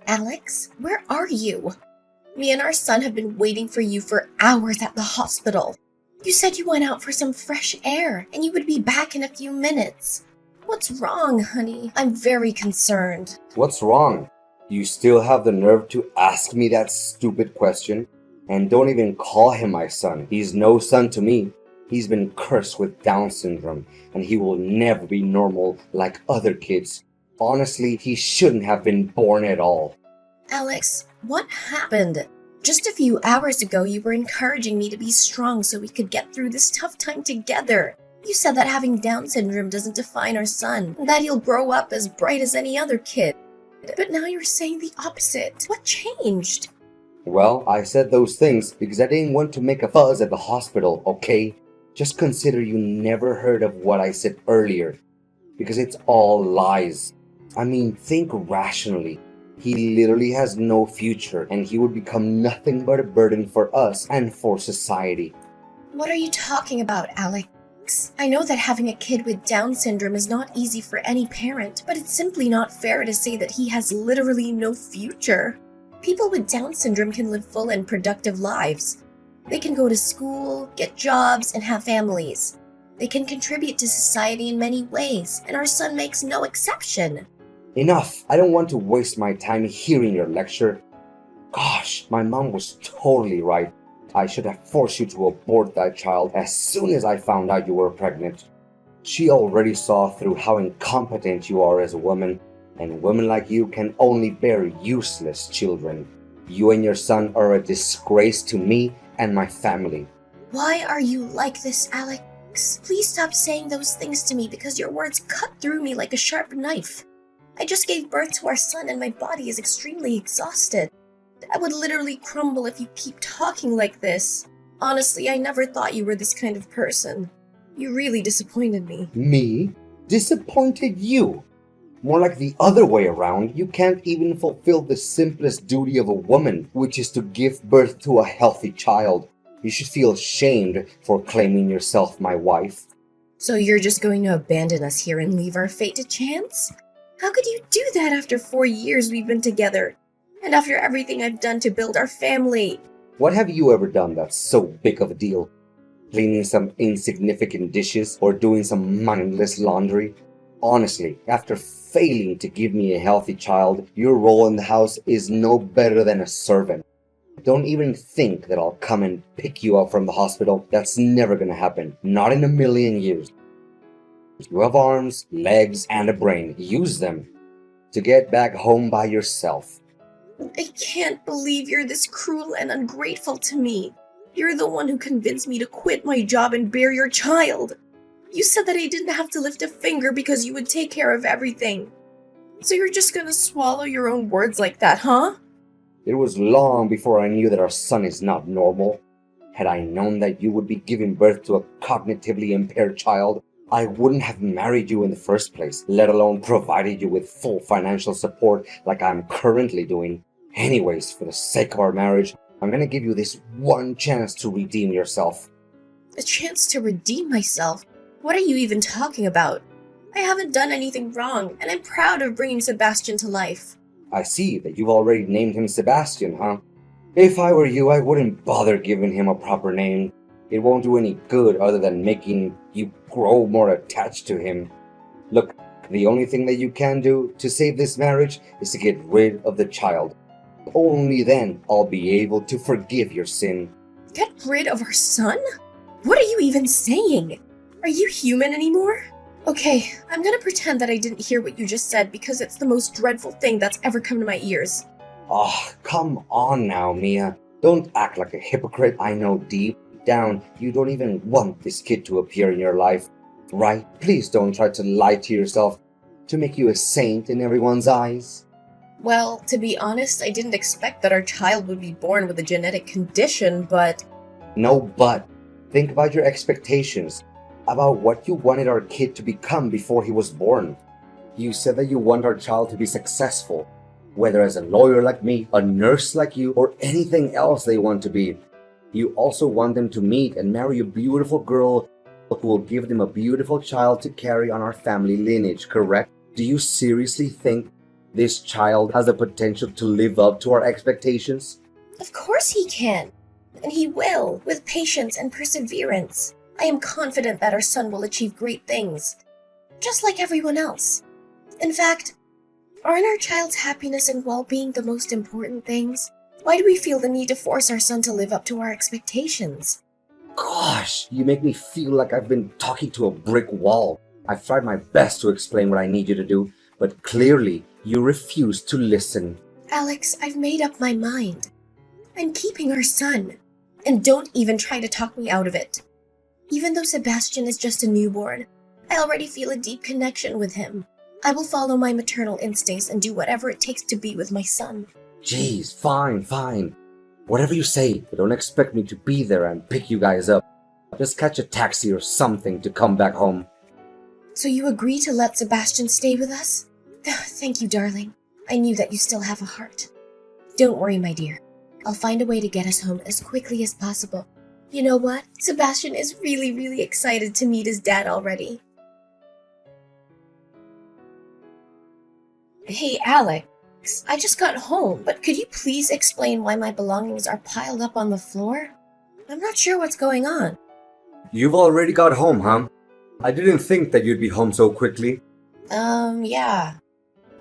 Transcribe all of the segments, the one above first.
Alex, where are you? Me and our son have been waiting for you for hours at the hospital. You said you went out for some fresh air and you would be back in a few minutes. What's wrong, honey? I'm very concerned. What's wrong? You still have the nerve to ask me that stupid question? And don't even call him my son. He's no son to me. He's been cursed with Down syndrome, and he will never be normal like other kids. Honestly, he shouldn't have been born at all. Alex, what happened? Just a few hours ago, you were encouraging me to be strong so we could get through this tough time together. You said that having Down syndrome doesn't define our son, and that he'll grow up as bright as any other kid. But now you're saying the opposite. What changed? Well, I said those things because I didn't want to make a fuss at the hospital, okay? Just consider you never heard of what I said earlier, because it's all lies. I mean, think rationally. He literally has no future, and he would become nothing but a burden for us and for society. What are you talking about, Alex? I know that having a kid with Down syndrome is not easy for any parent, but it's simply not fair to say that he has literally no future. People with Down syndrome can live full and productive lives. They can go to school, get jobs, and have families. They can contribute to society in many ways, and our son makes no exception. Enough! I don't want to waste my time hearing your lecture. Gosh, my mom was totally right. I should have forced you to abort that child as soon as I found out you were pregnant. She already saw through how incompetent you are as a woman, and women like you can only bear useless children. You and your son are a disgrace to me and my family. Why are you like this, Alex? Please stop saying those things to me because your words cut through me like a sharp knife. I just gave birth to our son and my body is extremely exhausted. I would literally crumble if you keep talking like this. Honestly, I never thought you were this kind of person. You really disappointed me. Me? Disappointed you? More like the other way around. You can't even fulfill the simplest duty of a woman, which is to give birth to a healthy child. You should feel ashamed for claiming yourself my wife. So you're just going to abandon us here and leave our fate to chance? How could you do that after 4 years we've been together? And after everything I've done to build our family? What have you ever done that's so big of a deal? Cleaning some insignificant dishes or doing some mindless laundry? Honestly, after failing to give me a healthy child, your role in the house is no better than a servant. Don't even think that I'll come and pick you up from the hospital. That's never gonna happen. Not in a million years. You have arms, legs, and a brain. Use them to get back home by yourself. I can't believe you're this cruel and ungrateful to me. You're the one who convinced me to quit my job and bear your child. You said that I didn't have to lift a finger because you would take care of everything. So you're just gonna swallow your own words like that, huh? It was long before I knew that our son is not normal. Had I known that you would be giving birth to a cognitively impaired child, I wouldn't have married you in the first place, let alone provided you with full financial support like I'm currently doing. Anyways, for the sake of our marriage, I'm gonna give you this one chance to redeem yourself. A chance to redeem myself? What are you even talking about? I haven't done anything wrong, and I'm proud of bringing Sebastian to life. I see that you've already named him Sebastian, huh? If I were you, I wouldn't bother giving him a proper name. It won't do any good other than making you grow more attached to him. Look, the only thing that you can do to save this marriage is to get rid of the child. Only then I'll be able to forgive your sin. Get rid of our son? What are you even saying? Are you human anymore? Okay, I'm gonna pretend that I didn't hear what you just said because it's the most dreadful thing that's ever come to my ears. Oh, come on now, Mia. Don't act like a hypocrite. I know deep down you don't even want this kid to appear in your life, right? Please don't try to lie to yourself to make you a saint in everyone's eyes. Well, to be honest, I didn't expect that our child would be born with a genetic condition, but... No but. Think about your expectations, about what you wanted our kid to become before he was born. You said that you want our child to be successful, whether as a lawyer like me, a nurse like you, or anything else they want to be. You also want them to meet and marry a beautiful girl who will give them a beautiful child to carry on our family lineage, correct? Do you seriously think this child has the potential to live up to our expectations? Of course he can. And he will, with patience and perseverance. I am confident that our son will achieve great things, just like everyone else. In fact, aren't our child's happiness and well-being the most important things? Why do we feel the need to force our son to live up to our expectations? Gosh, you make me feel like I've been talking to a brick wall. I've tried my best to explain what I need you to do, but clearly you refuse to listen. Alex, I've made up my mind. I'm keeping our son. And don't even try to talk me out of it. Even though Sebastian is just a newborn, I already feel a deep connection with him. I will follow my maternal instincts and do whatever it takes to be with my son. Jeez, fine. Whatever you say, but don't expect me to be there and pick you guys up. Just catch a taxi or something to come back home. So you agree to let Sebastian stay with us? Thank you, darling. I knew that you still have a heart. Don't worry, my dear. I'll find a way to get us home as quickly as possible. You know what? Sebastian is really excited to meet his dad already. Hey, Alex. I just got home, but could you please explain why my belongings are piled up on the floor? I'm not sure what's going on. You've already got home, huh? I didn't think that you'd be home so quickly. Yeah.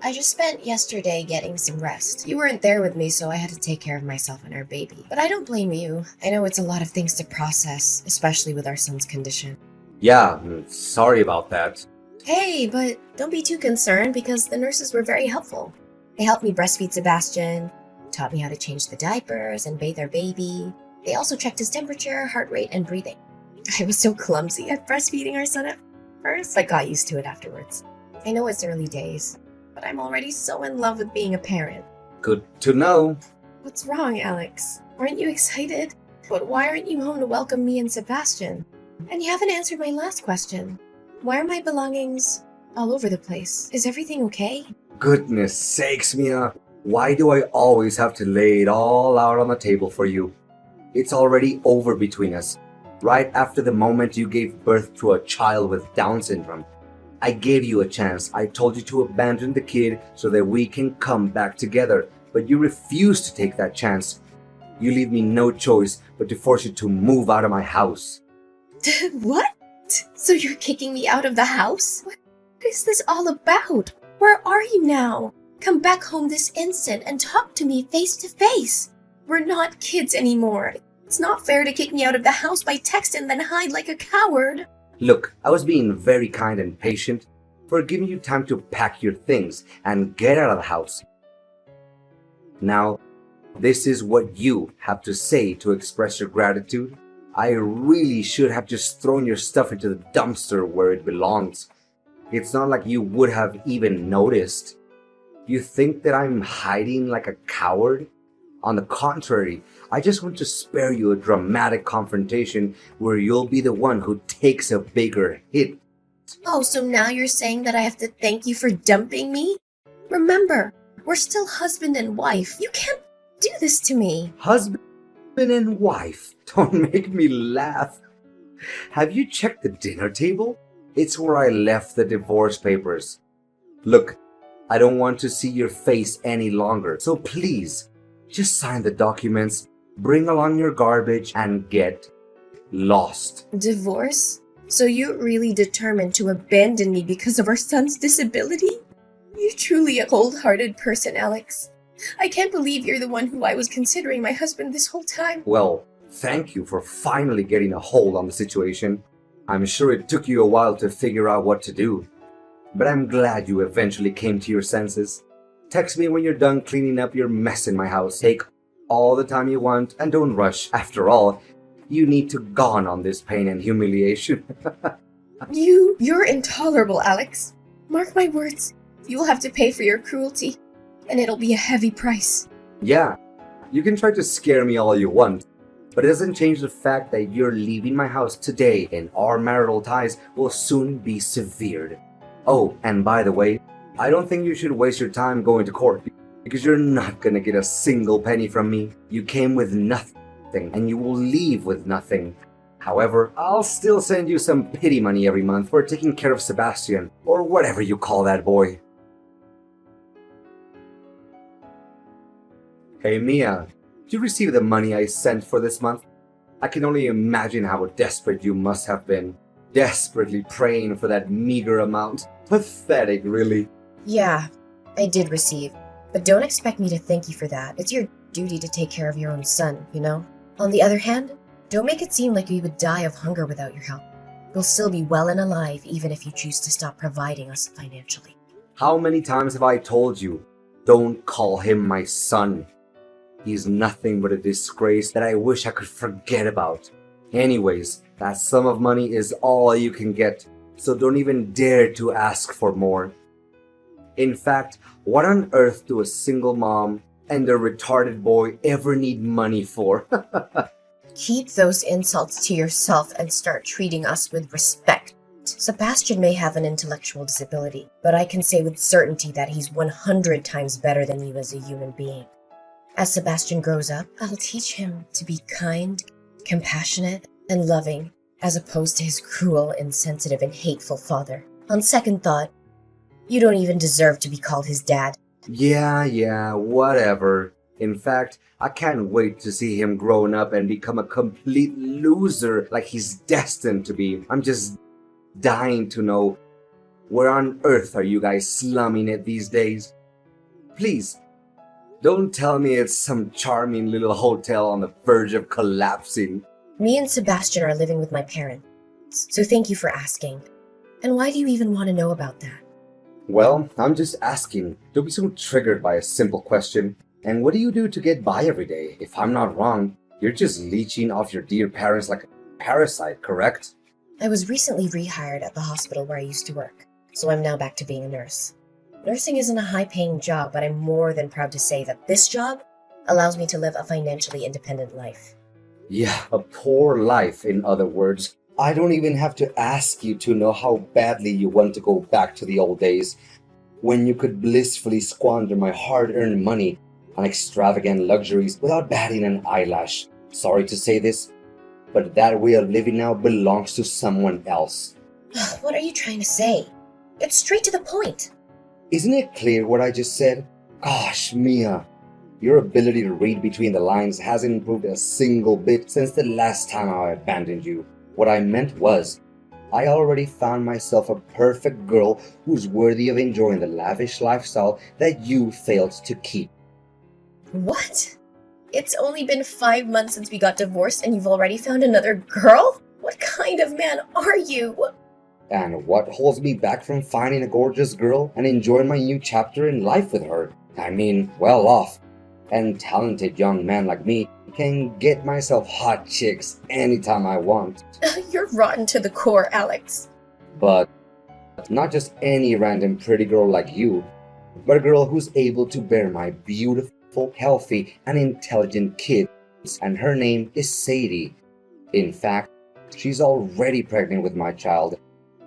I just spent yesterday getting some rest. You weren't there with me, so I had to take care of myself and our baby. But I don't blame you. I know it's a lot of things to process, especially with our son's condition. Yeah, sorry about that. Hey, but don't be too concerned because the nurses were very helpful. They helped me breastfeed Sebastian, taught me how to change the diapers and bathe our baby. They also checked his temperature, heart rate, and breathing. I was so clumsy at breastfeeding our son at first, but got used to it afterwards. I know it's early days, but I'm already so in love with being a parent. Good to know. What's wrong, Alex? Aren't you excited? But why aren't you home to welcome me and Sebastian? And you haven't answered my last question. Why are my belongings all over the place? Is everything okay? Goodness sakes, Mia. Why do I always have to lay it all out on the table for you? It's already over between us. Right after the moment you gave birth to a child with Down syndrome. I gave you a chance. I told you to abandon the kid so that we can come back together. But you refused to take that chance. You leave me no choice but to force you to move out of my house. What? So you're kicking me out of the house? What is this all about? Where are you now? Come back home this instant and talk to me face to face. We're not kids anymore. It's not fair to kick me out of the house by text and then hide like a coward. Look, I was being very kind and patient for giving you time to pack your things and get out of the house. Now, this is what you have to say to express your gratitude. I really should have just thrown your stuff into the dumpster where it belongs. It's not like you would have even noticed. You think that I'm hiding like a coward? On the contrary, I just want to spare you a dramatic confrontation where you'll be the one who takes a bigger hit. Oh, so now you're saying that I have to thank you for dumping me? Remember, we're still husband and wife. You can't do this to me. Husband and wife? Don't make me laugh. Have you checked the dinner table? It's where I left the divorce papers. Look, I don't want to see your face any longer, so please, just sign the documents, bring along your garbage, and get lost. Divorce? So you're really determined to abandon me because of our son's disability? You're truly a cold-hearted person, Alex. I can't believe you're the one who I was considering my husband this whole time. Well, thank you for finally getting a hold on the situation. I'm sure it took you a while to figure out what to do, but I'm glad you eventually came to your senses. Text me when you're done cleaning up your mess in my house. Take all the time you want and don't rush. After all, you need to gone on this pain and humiliation. You're intolerable, Alex. Mark my words. You'll have to pay for your cruelty, and it'll be a heavy price. Yeah, you can try to scare me all you want, but it doesn't change the fact that you're leaving my house today and our marital ties will soon be severed. Oh, and by the way, I don't think you should waste your time going to court because you're not gonna get a single penny from me. You came with nothing and you will leave with nothing. However, I'll still send you some pity money every month for taking care of Sebastian or whatever you call that boy. Hey Mia, did you receive the money I sent for this month? I can only imagine how desperate you must have been. Desperately praying for that meager amount. Pathetic, really. Yeah, I did receive. But don't expect me to thank you for that. It's your duty to take care of your own son, you know? On the other hand, don't make it seem like we would die of hunger without your help. We'll still be well and alive even if you choose to stop providing us financially. How many times have I told you, don't call him my son? He's nothing but a disgrace that I wish I could forget about. Anyways, that sum of money is all you can get, so don't even dare to ask for more. In fact, what on earth do a single mom and a retarded boy ever need money for? Keep those insults to yourself and start treating us with respect. Sebastian may have an intellectual disability, but I can say with certainty that he's 100 times better than you as a human being. As Sebastian grows up, I'll teach him to be kind, compassionate, and loving, as opposed to his cruel, insensitive, and hateful father. On second thought, you don't even deserve to be called his dad. Yeah, whatever. In fact, I can't wait to see him grown up and become a complete loser like he's destined to be. I'm just dying to know, where on earth are you guys slumming it these days? Please, don't tell me it's some charming little hotel on the verge of collapsing. Me and Sebastian are living with my parents, so thank you for asking. And why do you even want to know about that? Well, I'm just asking. Don't be so triggered by a simple question. And what do you do to get by every day? If I'm not wrong, you're just leeching off your dear parents like a parasite, correct? I was recently rehired at the hospital where I used to work, so I'm now back to being a nurse. Nursing isn't a high-paying job, but I'm more than proud to say that this job allows me to live a financially independent life. Yeah, a poor life, in other words. I don't even have to ask you to know how badly you want to go back to the old days, when you could blissfully squander my hard-earned money on extravagant luxuries without batting an eyelash. Sorry to say this, but that way of living now belongs to someone else. What are you trying to say? Get straight to the point. Isn't it clear what I just said? Gosh, Mia, your ability to read between the lines hasn't improved a single bit since the last time I abandoned you. What I meant was, I already found myself a perfect girl who's worthy of enjoying the lavish lifestyle that you failed to keep. What? It's only been 5 months since we got divorced and you've already found another girl? What kind of man are you? And what holds me back from finding a gorgeous girl and enjoying my new chapter in life with her? I mean, well-off and talented young man like me can get myself hot chicks anytime I want. You're rotten to the core, Alex. But not just any random pretty girl like you, but a girl who's able to bear my beautiful, healthy, and intelligent kids. And her name is Sadie. In fact, she's already pregnant with my child,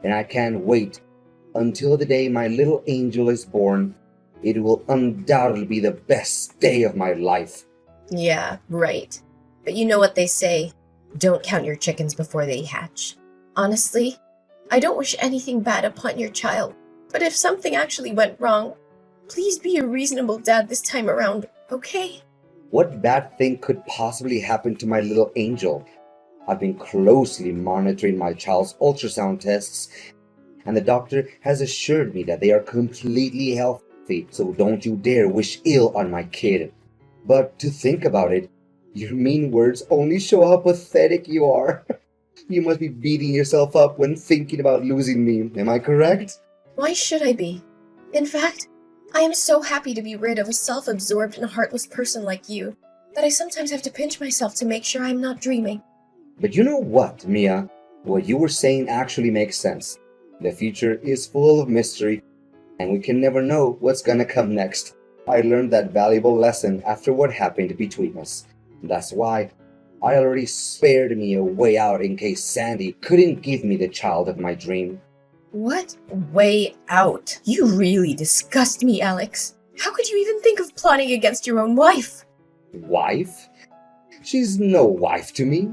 and I can't wait until the day my little angel is born. It will undoubtedly be the best day of my life. Yeah, right. But you know what they say, don't count your chickens before they hatch. Honestly, I don't wish anything bad upon your child, but if something actually went wrong, please be a reasonable dad this time around, okay? What bad thing could possibly happen to my little angel? I've been closely monitoring my child's ultrasound tests, and the doctor has assured me that they are completely healthy, so don't you dare wish ill on my kid. But to think about it, your mean words only show how pathetic you are. You must be beating yourself up when thinking about losing me, am I correct? Why should I be? In fact, I am so happy to be rid of a self-absorbed and heartless person like you, that I sometimes have to pinch myself to make sure I'm not dreaming. But you know what, Mia? What you were saying actually makes sense. The future is full of mystery, and we can never know what's gonna come next. I learned that valuable lesson after what happened between us. That's why I already spared me a way out in case Sandy couldn't give me the child of my dream. What? Way out. You really disgust me, Alex. How could you even think of plotting against your own wife? Wife? She's no wife to me.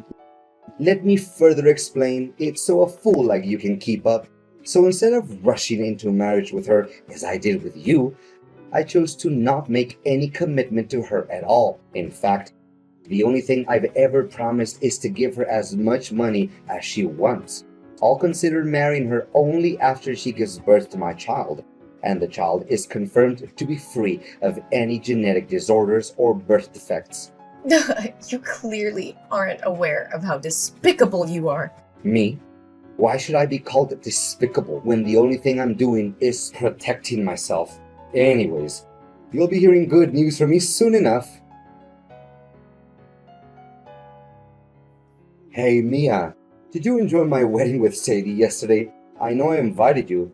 Let me further explain it so a fool like you can keep up. So instead of rushing into marriage with her, as I did with you, I chose to not make any commitment to her at all. In fact, the only thing I've ever promised is to give her as much money as she wants. I'll consider marrying her only after she gives birth to my child, and the child is confirmed to be free of any genetic disorders or birth defects. You clearly aren't aware of how despicable you are. Me? Why should I be called despicable when the only thing I'm doing is protecting myself? Anyways, you'll be hearing good news from me soon enough. Hey Mia, did you enjoy my wedding with Sadie yesterday? I know I invited you,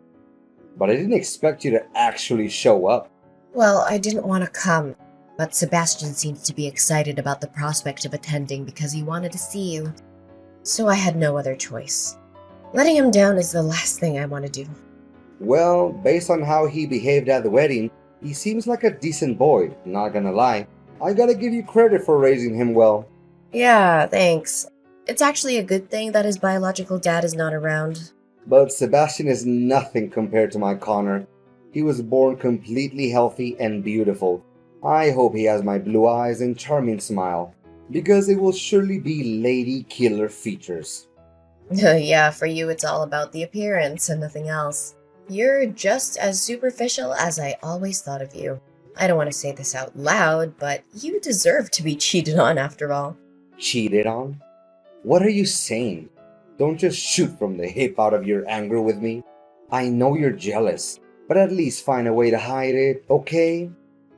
but I didn't expect you to actually show up. Well, I didn't want to come, but Sebastian seems to be excited about the prospect of attending because he wanted to see you. So I had no other choice. Letting him down is the last thing I want to do. Well, based on how he behaved at the wedding, he seems like a decent boy, not gonna lie. I gotta give you credit for raising him well. Yeah, thanks. It's actually a good thing that his biological dad is not around. But Sebastian is nothing compared to my Connor. He was born completely healthy and beautiful. I hope he has my blue eyes and charming smile, because it will surely be lady killer features. Yeah, for you it's all about the appearance and nothing else. You're just as superficial as I always thought of you. I don't want to say this out loud, but you deserve to be cheated on after all. Cheated on? What are you saying? Don't just shoot from the hip out of your anger with me. I know you're jealous, but at least find a way to hide it, okay?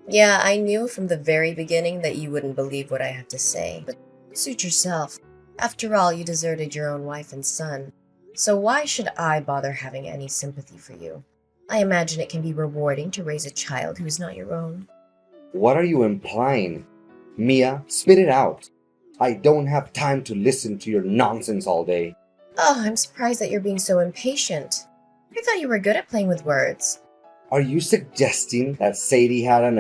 Yeah, I knew from the very beginning that you wouldn't believe what I had to say, but suit yourself. After all, you deserted your own wife and son. So why should I bother having any sympathy for you? I imagine it can be rewarding to raise a child who is not your own. What are you implying? Mia, spit it out. I don't have time to listen to your nonsense all day. Oh, I'm surprised that you're being so impatient. I thought you were good at playing with words. Are you suggesting that Sadie had an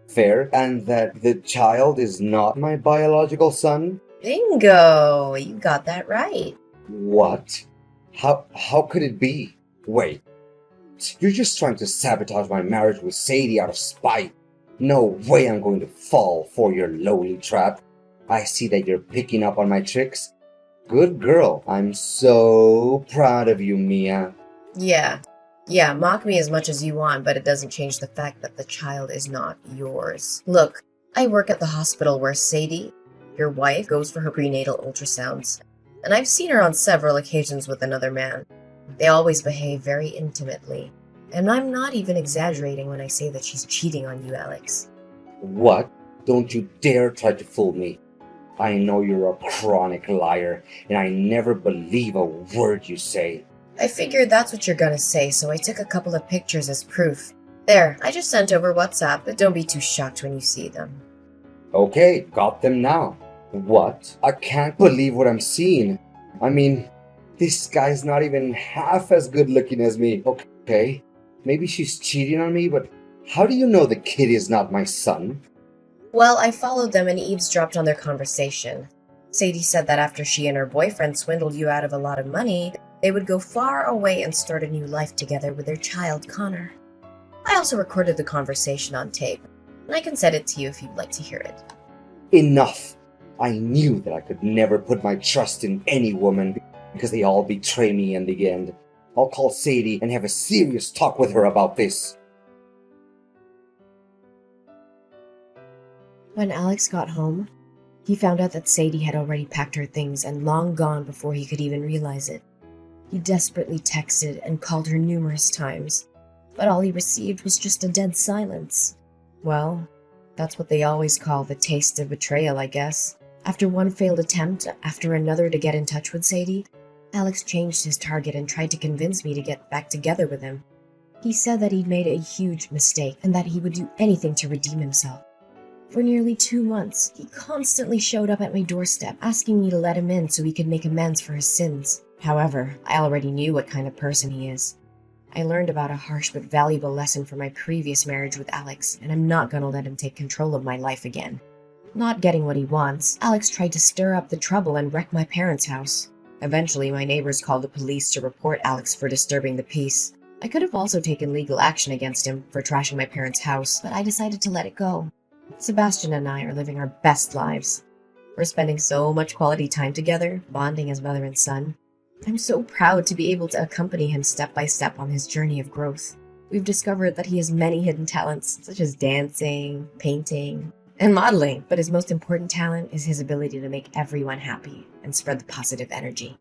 affair and that the child is not my biological son? Bingo! You got that right. What? How could it be? Wait, you're just trying to sabotage my marriage with Sadie out of spite. No way I'm going to fall for your lowly trap. I see that you're picking up on my tricks. Good girl. I'm so proud of you, Mia. Yeah, mock me as much as you want, but it doesn't change the fact that the child is not yours. Look, I work at the hospital where Sadie, your wife, goes for her prenatal ultrasounds, and I've seen her on several occasions with another man. They always behave very intimately, and I'm not even exaggerating when I say that she's cheating on you, Alex. What? Don't you dare try to fool me. I know you're a chronic liar, and I never believe a word you say. I figured that's what you're gonna say, so I took a couple of pictures as proof. There, I just sent over WhatsApp, but don't be too shocked when you see them. Okay, got them now. What? I can't believe what I'm seeing. I mean, this guy's not even half as good looking as me. Okay, maybe she's cheating on me, but how do you know the kid is not my son? Well, I followed them and eavesdropped on their conversation. Sadie said that after she and her boyfriend swindled you out of a lot of money, they would go far away and start a new life together with their child, Connor. I also recorded the conversation on tape, and I can send it to you if you'd like to hear it. Enough! I knew that I could never put my trust in any woman because they all betray me in the end. I'll call Sadie and have a serious talk with her about this. When Alex got home, he found out that Sadie had already packed her things and long gone before he could even realize it. He desperately texted and called her numerous times, but all he received was just a dead silence. Well, that's what they always call the taste of betrayal, I guess. After one failed attempt after another to get in touch with Sadie, Alex changed his target and tried to convince me to get back together with him. He said that he'd made a huge mistake and that he would do anything to redeem himself. For nearly 2 months, he constantly showed up at my doorstep, asking me to let him in so he could make amends for his sins. However, I already knew what kind of person he is. I learned about a harsh but valuable lesson from my previous marriage with Alex, and I'm not gonna let him take control of my life again. Not getting what he wants, Alex tried to stir up the trouble and wreck my parents' house. Eventually, my neighbors called the police to report Alex for disturbing the peace. I could have also taken legal action against him for trashing my parents' house, but I decided to let it go. Sebastian and I are living our best lives. We're spending so much quality time together, bonding as mother and son. I'm so proud to be able to accompany him step by step on his journey of growth. We've discovered that he has many hidden talents, such as dancing, painting, and modeling, but his most important talent is his ability to make everyone happy and spread the positive energy.